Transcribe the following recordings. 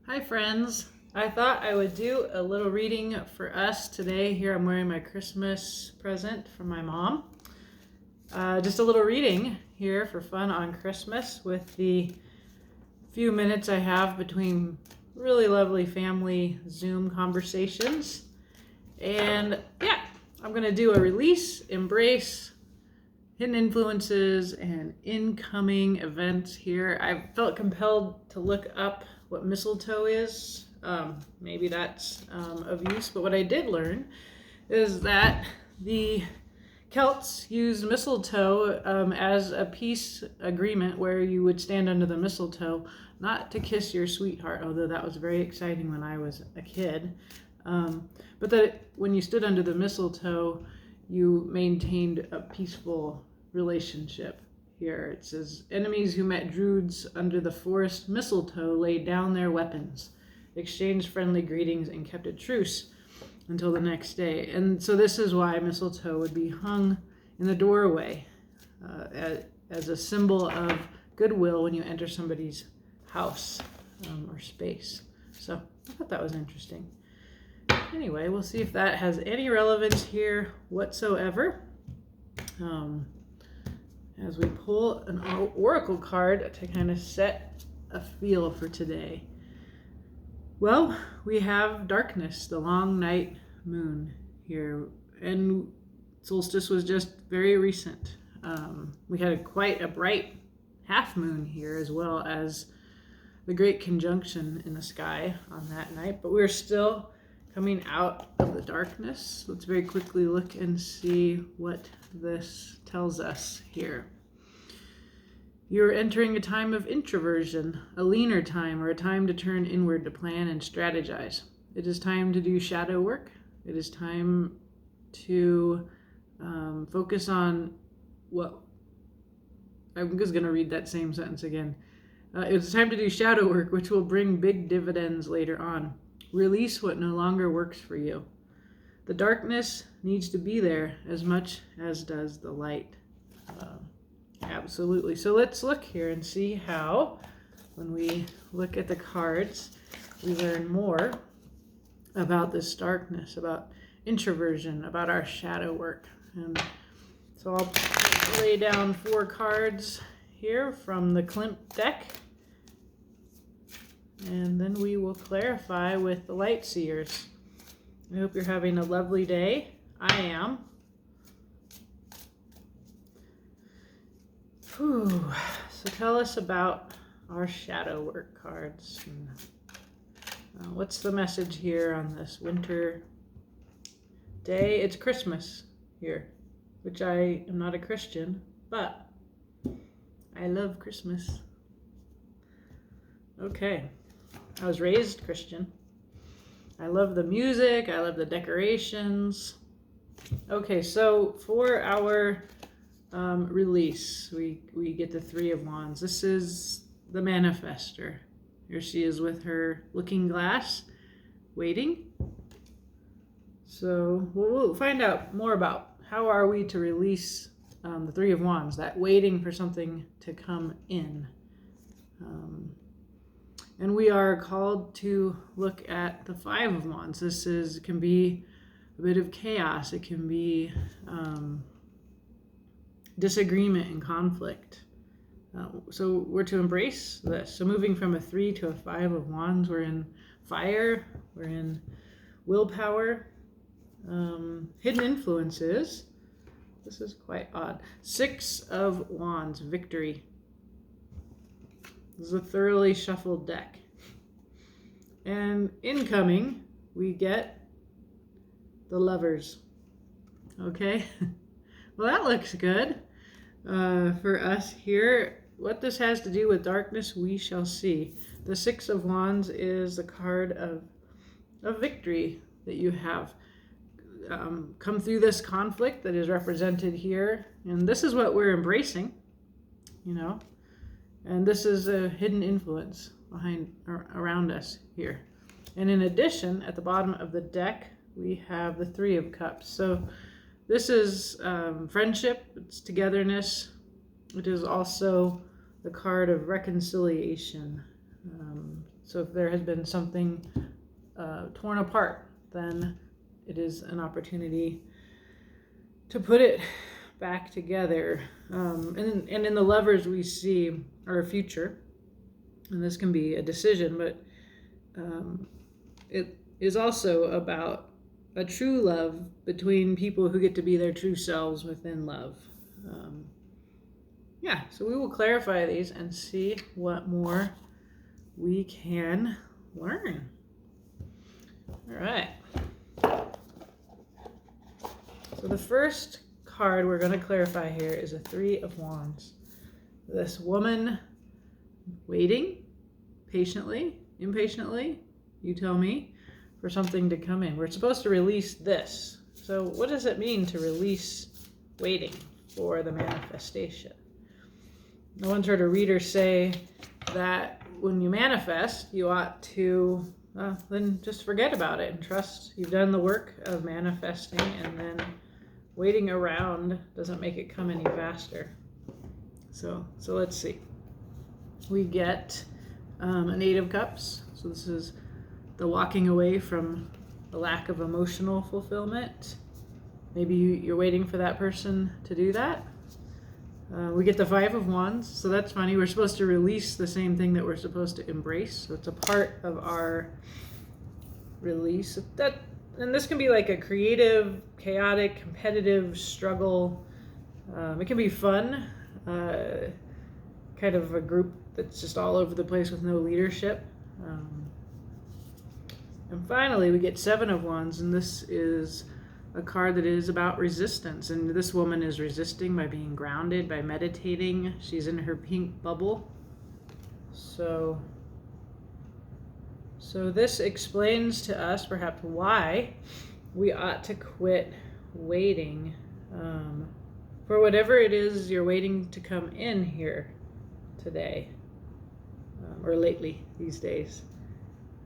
Hi friends, I thought I would do a little reading for us today. Here I'm wearing my Christmas present from my mom. Just a little reading here for fun on Christmas with the few minutes I have between really lovely family Zoom conversations. And yeah, I'm going to do a release, embrace, hidden influences, and incoming events here. I felt compelled to look up what mistletoe is. Maybe that's of use, but what I did learn is that the Celts used mistletoe as a peace agreement where you would stand under the mistletoe, not to kiss your sweetheart, although that was very exciting when I was a kid, but that when you stood under the mistletoe, you maintained a peaceful relationship. Here it says, enemies who met Druids under the forest mistletoe laid down their weapons, exchanged friendly greetings, and kept a truce until the next day. And so this is why mistletoe would be hung in the doorway as a symbol of goodwill when you enter somebody's house or space. So I thought that was interesting. Anyway, we'll see if that has any relevance here whatsoever. As we pull an oracle card to kind of set a feel for today. Well, we have darkness, the long night moon here, and solstice was just very recent. We had quite a bright half moon here, as well as the great conjunction in the sky on that night, but we're still coming out of the darkness. Let's very quickly look and see what this tells us here. You're entering a time of introversion, a leaner time, or a time to turn inward to plan and strategize. It is time to do shadow work. It is time to focus on what... I'm just going to read that same sentence again. It's time to do shadow work, which will bring big dividends later on. Release what no longer works for you. The darkness needs to be there as much as does the light. Absolutely. So let's look here and see how, when we look at the cards, we learn more about this darkness, about introversion, about our shadow work. And so I'll lay down 4 cards here from the Klimt deck. And then we will clarify with the Light Seers. I hope you're having a lovely day. I am. Whew. So tell us about our shadow work cards. What's the message here on this winter day? It's Christmas here, which I am not a Christian, but I love Christmas. Okay. I was raised Christian. I love the music. I love the decorations. Okay, so for our release, we get the 3 of Wands. This is the manifester. Here she is with her looking glass, waiting. So we'll find out more about how are we to release the 3 of Wands, that waiting for something to come in. And we are called to look at the 5 of Wands. This can be a bit of chaos. It can be disagreement and conflict. So we're to embrace this. So moving from a 3 to a 5 of Wands, we're in fire, we're in willpower, hidden influences. This is quite odd. 6 of Wands, victory. This is a thoroughly shuffled deck. And incoming, we get the Lovers. Okay? Well, that looks good for us here. What this has to do with darkness, we shall see. The 6 of Wands is the card of victory that you have come through this conflict that is represented here. And this is what we're embracing, you know. And this is a hidden influence around us here. And in addition, at the bottom of the deck, we have the 3 of Cups. So this is friendship, it's togetherness. It is also the card of reconciliation. So if there has been something torn apart, then it is an opportunity to put it back together. And in the Lovers we see our future, and this can be a decision, but it is also about a true love between people who get to be their true selves within love. So we will clarify these and see what more we can learn. All right. So the first card we're going to clarify here is a Three of Wands. This woman waiting patiently, impatiently, you tell me, for something to come in. We're supposed to release this. So what does it mean to release waiting for the manifestation? I once heard a reader say that when you manifest, you ought to then just forget about it and trust you've done the work of manifesting, and then waiting around doesn't make it come any faster. So let's see. We get an Eight of Cups. So this is the walking away from the lack of emotional fulfillment. Maybe you're waiting for that person to do that. We get the Five of Wands. So that's funny. We're supposed to release the same thing that we're supposed to embrace. So it's a part of our release. And this can be like a creative, chaotic, competitive struggle. It can be fun. Kind of a group that's just all over the place with no leadership. And finally, we get Seven of Wands, and this is a card that is about resistance. And this woman is resisting by being grounded, by meditating. She's in her pink bubble. So this explains to us perhaps why we ought to quit waiting for whatever it is you're waiting to come in here today, or lately these days.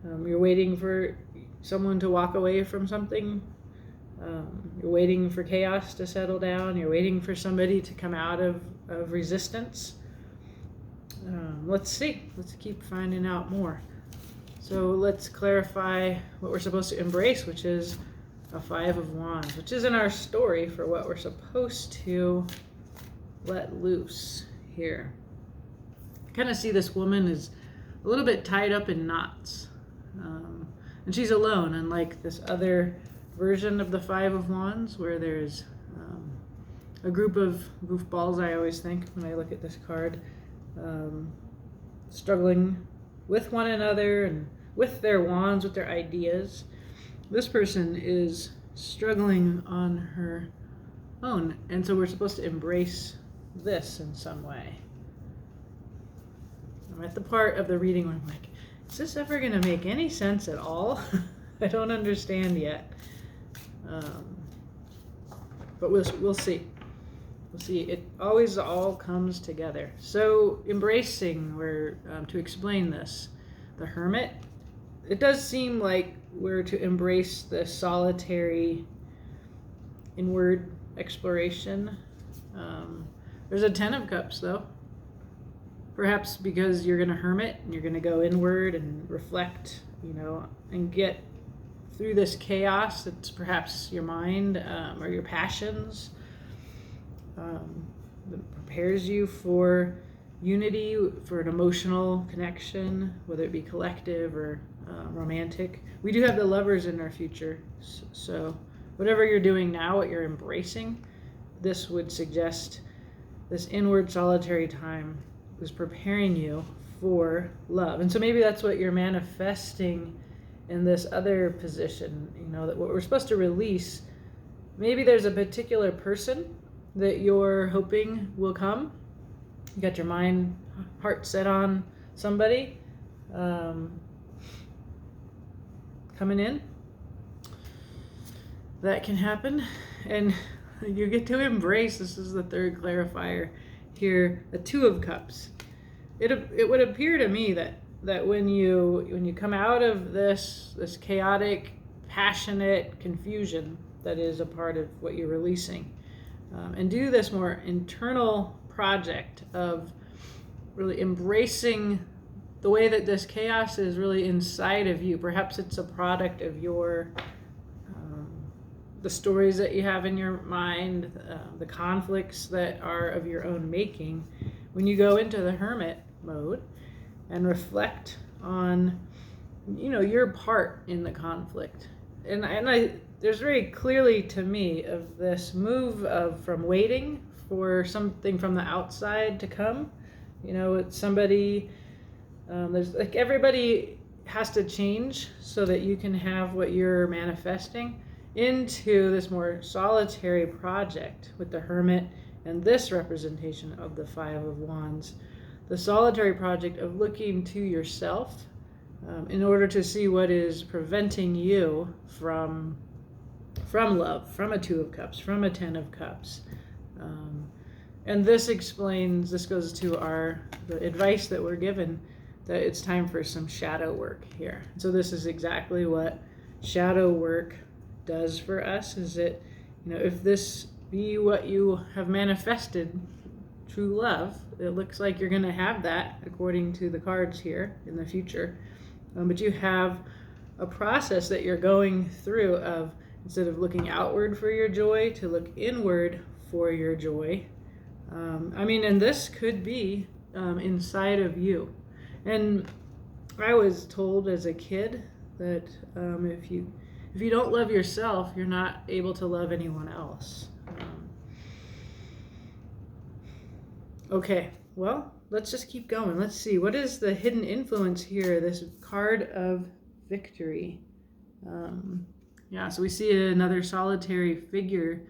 You're waiting for someone to walk away from something. You're waiting for chaos to settle down. You're waiting for somebody to come out of resistance. Let's see. Let's keep finding out more. So let's clarify what we're supposed to embrace, which is a Five of Wands, which is in our story for what we're supposed to let loose here. I kind of see this woman is a little bit tied up in knots. And she's alone, unlike this other version of the Five of Wands where there's a group of goofballs, I always think when I look at this card, struggling with one another and with their wands, with their ideas. This person is struggling on her own, and so we're supposed to embrace this in some way. I'm at the part of the reading where I'm like, is this ever going to make any sense at all? I don't understand yet. But we'll see. We'll see. It always all comes together. So embracing, to explain this, the Hermit, it does seem like we're to embrace the solitary inward exploration. There's a Ten of Cups though. Perhaps because you're going to hermit and you're going to go inward and reflect, and get through this chaos that's perhaps your mind or your passions. That prepares you for unity, for an emotional connection, whether it be collective or romantic. We do have the Lovers in our future. So whatever you're doing now, what you're embracing, this would suggest this inward solitary time is preparing you for love. And so maybe that's what you're manifesting in this other position, that what we're supposed to release, maybe there's a particular person that you're hoping will come. You got your heart set on somebody coming in. That can happen. And you get to embrace, this is the third clarifier here, a Two of Cups. It would appear to me that when you come out of this chaotic, passionate confusion that is a part of what you're releasing, and do this more internal project of really embracing the way that this chaos is really inside of you. Perhaps it's a product of the stories that you have in your mind, the conflicts that are of your own making. When you go into the hermit mode and reflect on, your part in the conflict. And there's very clearly to me of this move from waiting for something from the outside to come. It's somebody, there's like everybody has to change so that you can have what you're manifesting, into this more solitary project with the hermit and this representation of the Five of Wands. The solitary project of looking to yourself in order to see what is preventing you from love, from a Two of Cups, from a Ten of Cups. And this goes to the advice that we're given, that it's time for some shadow work here. So this is exactly what shadow work does for us, is that, if this be what you have manifested, true love, it looks like you're going to have that according to the cards here in the future. But you have a process that you're going through of, instead of looking outward for your joy, to look inward for your joy. And this could be inside of you. And I was told as a kid that if you don't love yourself, you're not able to love anyone else. Okay, well, let's just keep going. Let's see, what is the hidden influence here, this card of victory? So we see another solitary figure.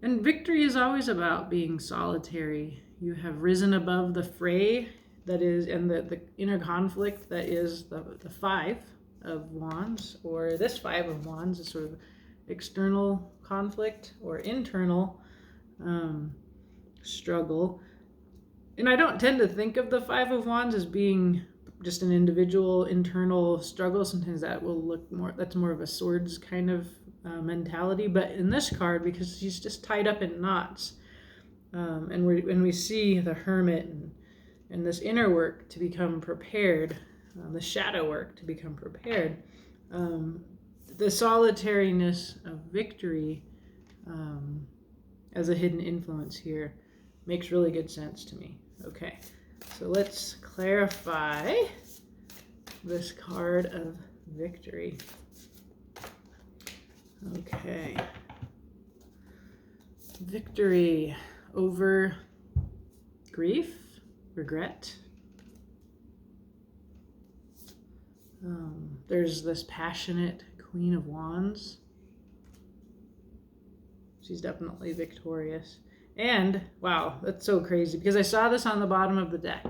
And victory is always about being solitary. You have risen above the fray that is, and the inner conflict that is the Five of Wands, or this Five of Wands is sort of external conflict or internal struggle. And I don't tend to think of the Five of Wands as being just an individual internal struggle. Sometimes that will look that's more of a swords kind of mentality. But in this card, because she's just tied up in knots, and we see the hermit and this inner work to become prepared, the shadow work to become prepared, the solitariness of victory as a hidden influence here makes really good sense to me. Okay, so let's clarify this card of victory. Okay. Victory over grief, regret. There's this passionate Queen of Wands. She's definitely victorious. And, wow, that's so crazy, because I saw this on the bottom of the deck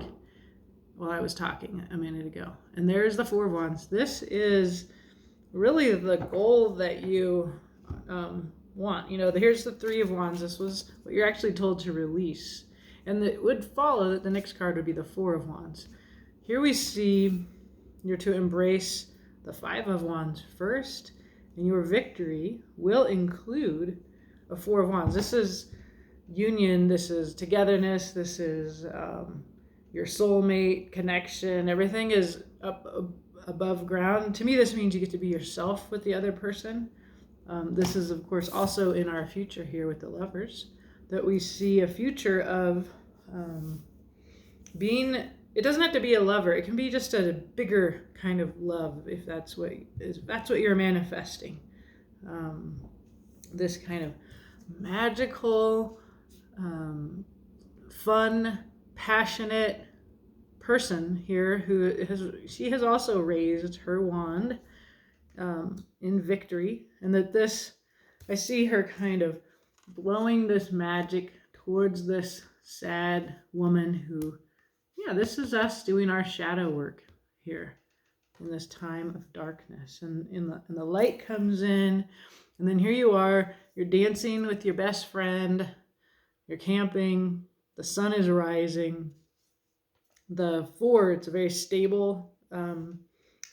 while I was talking a minute ago. And there's the Four of Wands. This is really the goal that you want. Here's the Three of Wands. This was what you're actually told to release. And it would follow that the next card would be the Four of Wands. Here we see you're to embrace the Five of Wands first, and your victory will include a Four of Wands. This is union, this is togetherness, this is your soulmate connection. Everything is up above ground. To me, this means you get to be yourself with the other person. This is, of course, also in our future here with the Lovers, that we see a future of being. It doesn't have to be a lover. It can be just a bigger kind of love, if that's what you're manifesting. This kind of magical, fun, passionate person here she has also raised her wand in victory, and that I see her kind of blowing this magic towards this sad woman who, this is us doing our shadow work here in this time of darkness, and the light comes in, and then here you are, you're dancing with your best friend, you're camping, the sun is rising. The Four, it's a very stable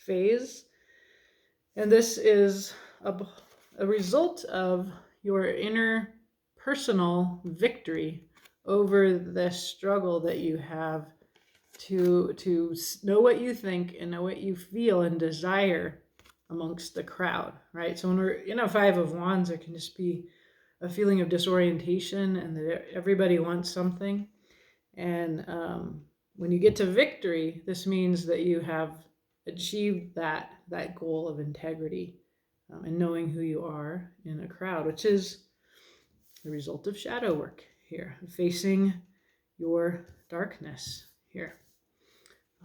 phase, and this is a result of your inner personal victory over the struggle that you have to know what you think and know what you feel and desire amongst the crowd, right? So when we're in a Five of Wands, there can just be a feeling of disorientation and that everybody wants something. And when you get to victory, this means that you have achieved that goal of integrity and knowing who you are in a crowd, which is the result of shadow work here, facing your darkness here.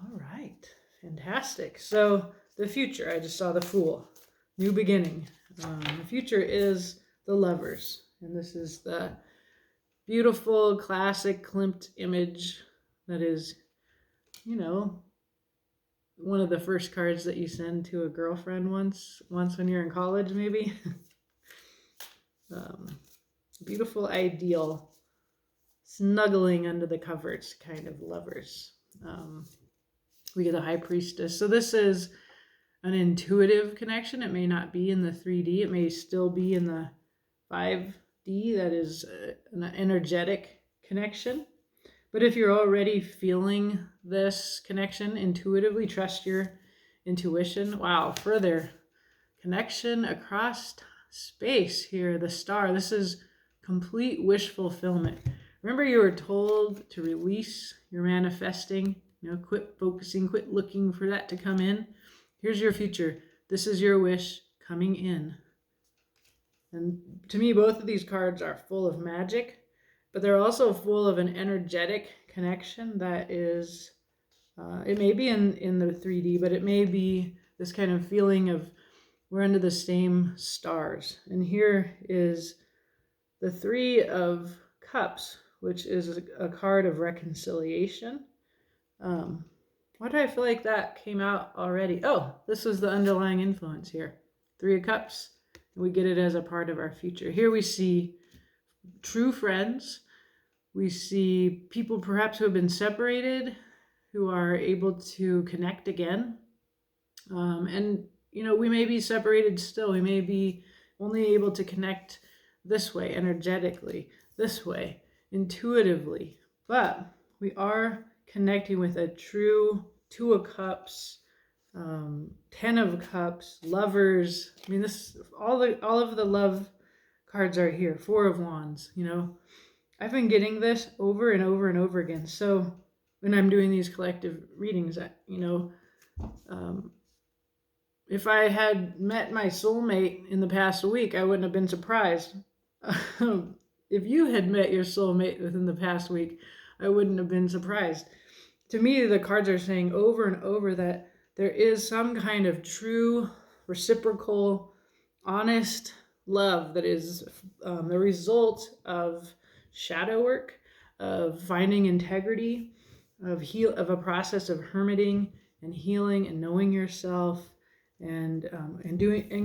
All right, fantastic. So the future, I just saw the Fool, new beginning. The future is the Lovers, and this is the beautiful classic Klimt image that is, one of the first cards that you send to a girlfriend once when you're in college, maybe. Beautiful ideal, snuggling under the covers kind of lovers. We get the High Priestess. So this is an intuitive connection. It may not be in the 3D. It may still be in the 5D. That is an energetic connection. But if you're already feeling this connection intuitively, trust your intuition. Wow, further connection across space here, the Star. This is complete wish fulfillment. Remember, you were told to release your manifesting, quit focusing, quit looking for that to come in. Here's your future. This is your wish coming in. And to me, both of these cards are full of magic, but they're also full of an energetic connection that is, it may be in the 3D, but it may be this kind of feeling of we're under the same stars. And here is the Three of Cups, which is a card of reconciliation. Why do I feel like that came out already? Oh, this was the underlying influence here. Three of Cups. We get it as a part of our future. Here we see true friends. We see people perhaps who have been separated, who are able to connect again. And, we may be separated still. We may be only able to connect this way, energetically, this way, intuitively. But we are connecting with a true Two of Cups, 10 of Cups, Lovers. I mean, this all of the love cards are here. Four of Wands. I've been getting this over and over and over again. So when I'm doing these collective readings, if I had met my soulmate in the past week, I wouldn't have been surprised. If you had met your soulmate within the past week, I wouldn't have been surprised. To me, the cards are saying over and over that there is some kind of true, reciprocal, honest love that is the result of shadow work, of finding integrity, of a process of hermiting and healing and knowing yourself and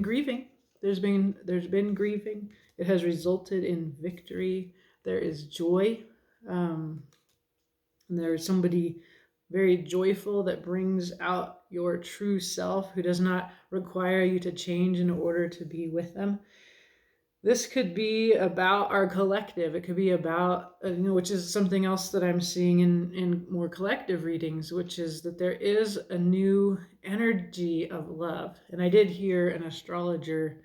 grieving. There's been grieving. It has resulted in victory. There is joy. And there is somebody very joyful that brings out your true self, who does not require you to change in order to be with them. This could be about our collective. It could be about, which is something else that I'm seeing in more collective readings, which is that there is a new energy of love. And I did hear an astrologer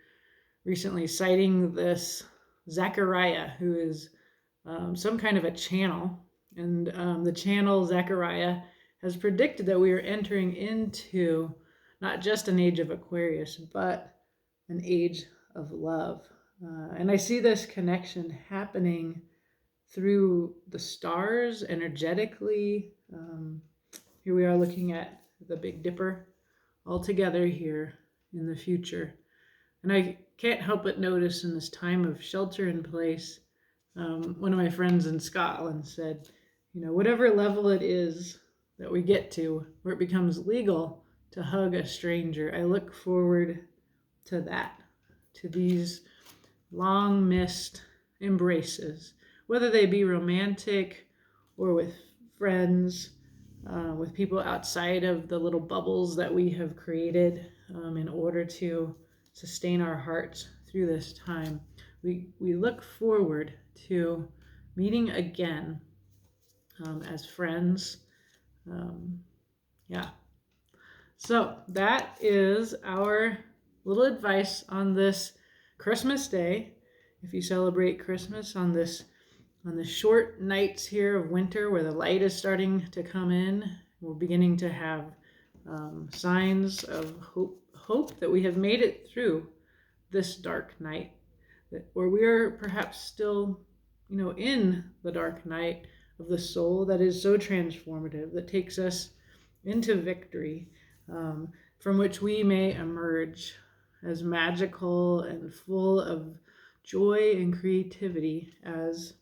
recently citing this Zachariah, who is some kind of a channel. And the channel, Zachariah, has predicted that we are entering into not just an age of Aquarius, but an age of love. And I see this connection happening through the stars energetically. Here we are looking at the Big Dipper all together here in the future. And I can't help but notice in this time of shelter in place, one of my friends in Scotland said, whatever level it is that we get to where it becomes legal to hug a stranger, I look forward to that, to these long missed embraces, whether they be romantic or with friends, with people outside of the little bubbles that we have created in order to sustain our hearts through this time. We look forward to meeting again as friends, Yeah. So that is our little advice on this Christmas day. If you celebrate Christmas on the short nights here of winter where the light is starting to come in, we're beginning to have signs of hope that we have made it through this dark night, where we are perhaps still, in the dark night of the soul that is so transformative, that takes us into victory, from which we may emerge as magical and full of joy and creativity as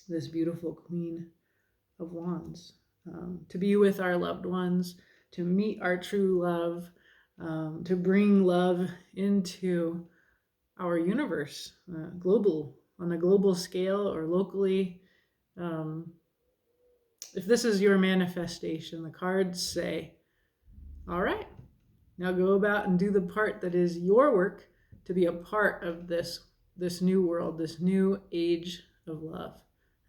this beautiful Queen of Wands, to be with our loved ones, to meet our true love, to bring love into our universe, on a global scale or locally. If this is your manifestation, the cards say, all right, now go about and do the part that is your work to be a part of this new world, this new age of love.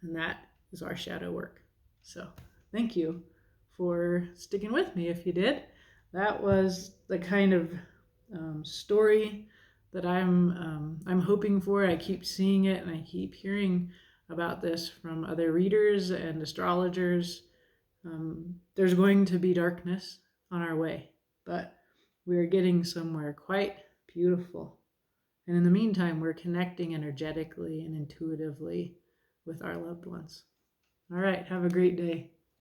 And that is our shadow work. So thank you for sticking with me if you did. That was the kind of story that I'm hoping for. I keep seeing it and I keep hearing about this from other readers and astrologers. There's going to be darkness on our way, but we're getting somewhere quite beautiful. And in the meantime, we're connecting energetically and intuitively with our loved ones. All right, have a great day.